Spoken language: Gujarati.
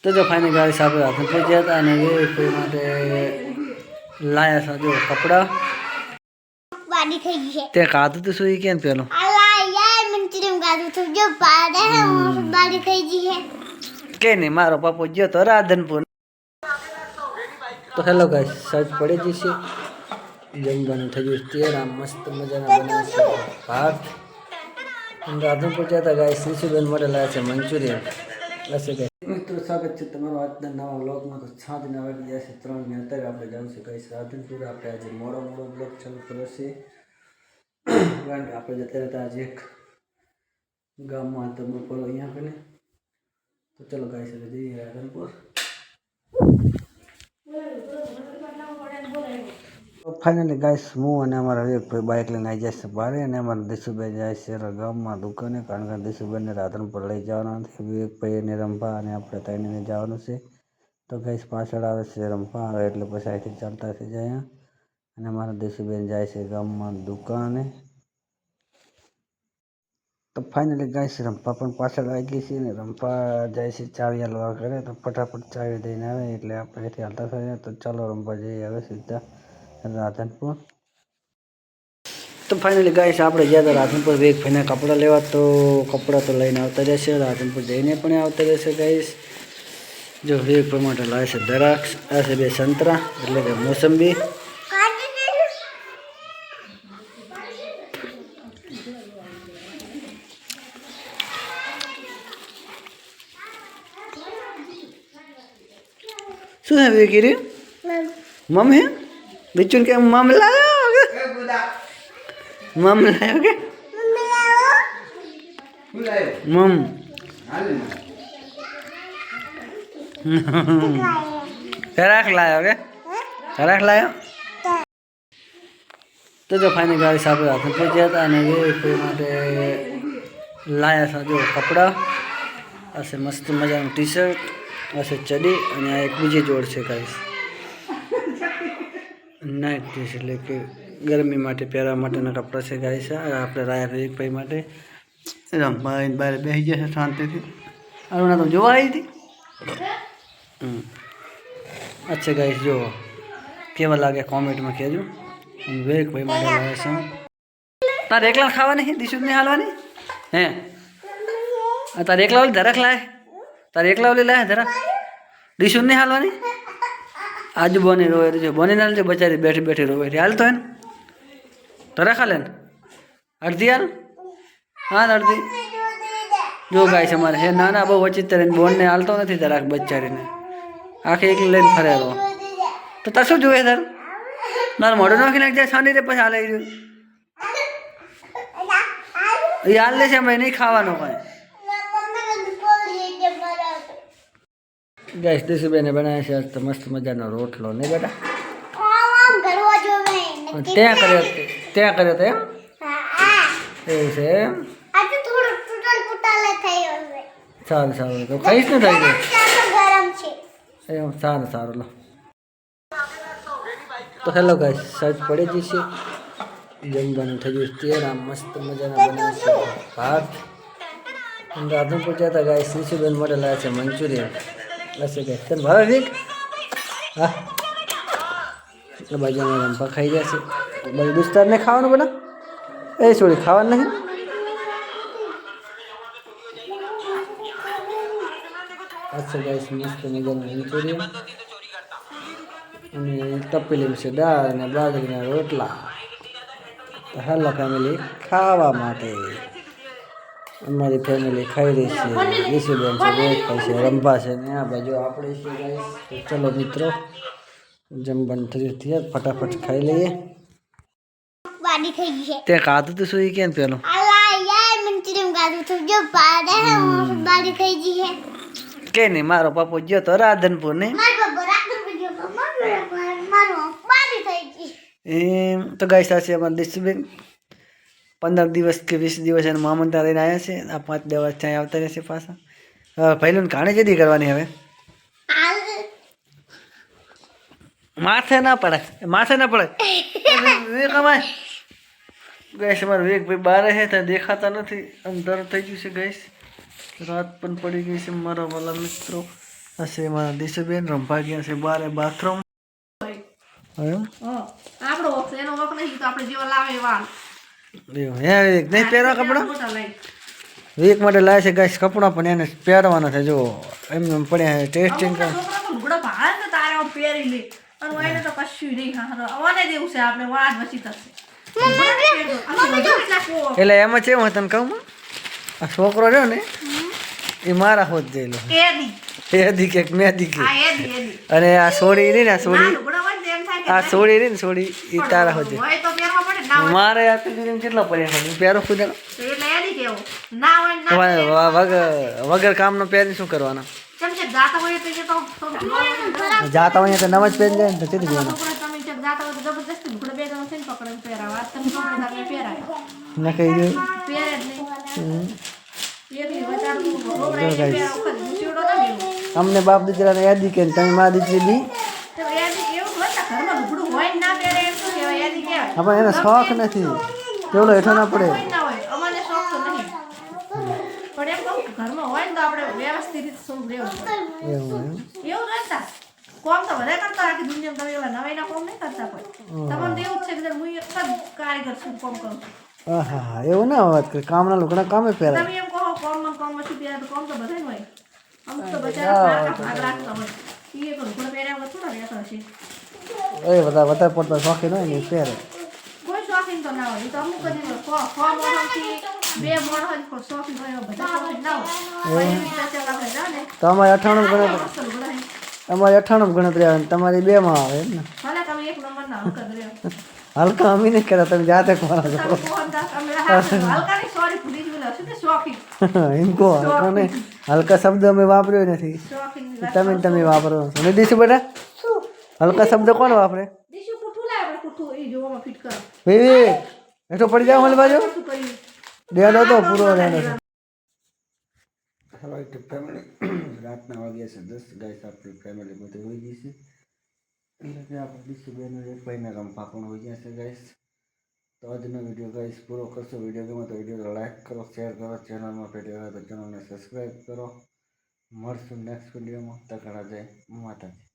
તો જો ફાઇનલ ગાડી સાહેબ હાથે પહોંચ્યા હતા અને એ કોઈ માટે લાયા છે જો કપડા વાડી થઈ ગઈ છે તે કાધું તો સુઈ કેમ પેલો અલા યાર મંચુરિયન ગાધું તો જો પાડે હે વાડી થઈ ગઈ છે કે નહીં મારો પાપો ગયો તો રાધનપુર તો હેલો ગાઈસ સાજ પડી જશે જમવાનું થઈ ગયું તેર આમ મસ્ત મજાના બનાવશે ભાત રાધનપુર જતા ગાઈસ નિશુબેન માટે લાયા છે મંચુરિયન બસ ગાઈસ મિત્રો સ્વાગત છે તમારું આજના નવા વ્લોગમાં તો સાંજના વાગી ગયા છે 3 ને અત્યારે આપણે જવું છે ગાઈસ રાધનપુર આપણે આજે મોડો બ્લોગ ચાલુ કર્યો છે કારણ કે આપણે જતા હતા આજે એક ગામમાં તો બપોર અહીંયા આપણે તો ચલો ગાઈસ હવે જઈએ રાધનપુર ફાઇનલી ગાઈસ હું અને અમારા વિવેકભાઈ બાઇક લઈને આવી જાય છે બારે અને અમારા દિશુભાઈ જાય છે ગામમાં દુકાને કારણ કે દિશુભાઈને રાધનપુર લઈ જવાના નથી વિવેકભાઈ એને રંભા અને આપણે ત્રણેયને જવાનું છે તો ગાઈસ પાછળ આવે છે રંભા આવે એટલે પછી અહીંથી ચાલતા થઈ જાય અને અમારા દિશુભાઈ જાય છે ગામમાં દુકાને તો ફાઇનલી ગાઈસ રંભા પણ પાછળ આવી ગઈ છે અને રંભા જાય છે ચાવી હાલવા કરે તો ફટાફટ ચાવી દઈને આવે એટલે આપણે અહીંથી હાલતા થઈ જાય તો ચાલો રંભા જઈ આવે સીધા રાધનપુર તો ફાઇનલી ગાઈસ આપણે ગયા હતા રાધનપુર વિવેકભાઈના કપડાં લેવા તો કપડાં તો લઈને આવતા રહેશે રાધનપુર જઈને પણ આવતા રહેશે ગાઈસ જો વિવેકભાઈ માટે લાવે છે દ્રાક્ષ આ છે 2 સંતરા એટલે કે મોસંબી શું હે વિવેકી મમ હે बिचुन के मम लाया होगा मम लाया होगा मम खराक लाया होगा खराक लाया तो जो फाइनल गाड़ी साहब हाथ में पहुंचा था અને કોઈ માટે લાયા છે જો કપડા આ છે મસ્ત મજાનું ટી-શર્ટ આ છે ચડી અને આ એક બીજી જોડ છે ગાઈસ નાઇટ ડ્રેસ એટલે કે ગરમી માટે પહેરવા માટેના કપડાં છે ગાઈસ આપણે રાયા વિવેકભાઈ માટે રમવા બહાર બેસી જશે શાંતિથી અરુણા તો જોવા આવી હતી અચ્છા ગાઈસ જો કેવા લાગે કોમેન્ટમાં કહેજો વિવેકભાઈ માટે લાવ્યા છે તારે એકલા ખાવાની દિશુ નહીં હાલવાની હે તારે એકલા ઓલી ધરક લાય તારે એકલા ઓલી લાય ધરક દિશુ નહીં હાલવાની आज बोनी रोए जो बोनी नाल जो बेचारी बैठी बैठी रोए हाल तो है तरा खा लेन अर्धी यार हाँ अर्धी जो गाय से हमारे है नाना बहु वचित तरह बोन ने हाल तो नहीं तराक बेचारी ने आखे एक लेन फरे रो तो तसो जो है धर ना मोड़ो ना कि जाए छानी रे पछा ले यार ले से हमें नहीं खावा नो कोई गैस दिशुबेन ने बनाया છે તો મસ્ત મજાનો રોટલો ને બેટા ત્યાં કર્યો તો એમ એવું છે એમ સારું સારું તો ખાઈશ ને થઈ ગયું એમ સારું સારું લો તો હેલો ગાઈસ સાજ પડી જશે જમવાનું થઈ ગયું તેર આમ મસ્ત મજાના બનાવશે ભાત રાધનપુર જતા ગાઈસ નિશુબેન માટે લાવ્યા છે મંચુરિયન બસ કે તને ભાવે વીક હા એટલે બાજુમાં રંભા ખાઈ જશે બધું દોસ્તારને ખાવાનું બેટા એ છોડી ખાવાનું નહીં અચ્છા ગાઈસ મસ્ત મજાનું મંચુરિયન અને તપેલી છે દાળ અને બાજરીના રોટલા તો હેલો ફેમિલી ખાવા માટે અમારી ફેમિલી ખાઈ રહી છે દિશુબેન છે વિવેકભાઈ છે રંભા છે ને આ બાજુ આપણે છે ગાઈસ તો ચલો મિત્રો જમવાનું થયું ત્યાં ફટાફટ ખાઈ લઈએ વાડી થઈ ગઈ છે તે કાધું તો સુઈ કેમ પેલો અલા યાર મંચુરિયન ગાધું તો જો પાડે હે વાડી થઈ ગઈ છે કે નહીં મારો પાપો ગયો તો રાધનપુર ને મારો બાબા રાધનપુર ગયો મારો વાડી થઈ ગઈ એમ તો ગાઈસ આ છે અમારા દિશુબેન 15 દિવસ કે 20 દિવસ એને મામંતા લઈને આવ્યા છે આ 5 દિવસ ત્યાં આવતા રહેશે પાછા પહેલું ઘાણી જદી કરવાની હવે માથે ના પડે કમાય ગેસ અમારે વિવેકભાઈ બારે છે ત્યાં દેખાતા નથી અંધારું થઈ ગયું છે ગેસ રાત પણ પડી ગઈ છે મારા વાલા મિત્રો હશે મારા દિશુબેન રંભા ગયા છે બારે બાથરૂમ એમ આપણો વખત એનો વખત નહીં તો આપણે જેવા લાવે એવા એવું હે વિવેક નહીં પહેરવા કપડાં મોટા લઈ વિવેક માટે લાવે છે ગાઈસ કપડાં પણ એને પહેરવાના છે જો એમ પડ્યા છે ટેસ્ટિંગ છોકરા તો લુગડા ભાવે ને તારે આમ પહેરી લે અને એને તો કશું નહીં આવવાને દેવું છે આપણે વાત વસી થશે એટલે એમાં કેવું હતું તને કહું આ છોકરો રહ્યો ને એ મારા હોત જયેલો એદી કે મેદી કે અને આ સોડી રહી ને આ સોડી રહી ને સોડી એ તારા હોત મારે આ તો કેટલો પડ્યા છે પહેરો ખુદ વગર કામનો પહેરી શું કરવાનો જાતા હોય તો નવા જ પહેરી જાય ને તો ચીધી જવાનું ના કહી દઉં અમને બાપ દીકરાને યાદી કે તમે મારા દીકરી દી આપણે એને શોખ નથી કેવડો હેઠો ના પડે ઘરમાં હોય ને તો આપણે વ્યવસ્થિત રીતે શું રહેવું પડે એવું એવું રહેતા કોમ તો વધારે કરતા આખી દુનિયામાં તમે એવા નવાઈના કોમ નહીં કરતા કોઈ તમને તો એવું જ છે કે હું એક જ કારીગર છું કોમ કરું હા એવું ના વાત કરે કામના લોકોના કામે પહેરાય તમે એમ કહો કોમ નથી પહેરા તો કોમ તો બધાય હોય અમુક તો બચારા ભાગ રાખતા હોય એ તો લુગડા પહેર્યા વગર થોડા રહેતા હશે એ વધારે પડતા શોખીન હોય ને એ પહેરે કોઈ શોખીન તો ના હોય એ તો અમુક જ મોણસથી બે મોણ શોખીન હોય બધા શોખીન ના હોય એવી રીતે આપણે જાણે તો અમારે 98 ગણતરી અમારે 98 ગણતરી આવે તમારી 2 માં આવે એમ ને ભલે તમે એક નંબર ના હલકા કર્યો હલકા અમે નહીં કર્યા તમે જાતે કોરા છો એમ કહો હલકા નહીં હલકા શબ્દ અમે વાપર્યો નથી તમે વાપરો છો ને દીશું બેટા હલકા શબ્દ કોણ વાપરે વિવેક એઠો પડી જાવ મારી બાજુ ડેડો તો પૂરો ડેડો છે હેલો યુટ્યુબ ફેમિલી રાતના વાગ્યા છે 10 ગાઈસ આપણી ફેમિલી બધી હોઈ ગઈ છે એટલે કે આપણે દીશુબેન એક ભાઈના રંભા પણ હોઈ ગયા છે ગાઈસ તો આજનો વિડીયો ગાઈસ પૂરો કરશો વિડીયો ગમે તો વિડીયો લાઈક કરો શેર કરો ચેનલમાં પહેલી વાર તો ચેનલને સબસ્ક્રાઈબ કરો મળશું નેક્સ્ટ વિડીયોમાં તકડા જય માતાજી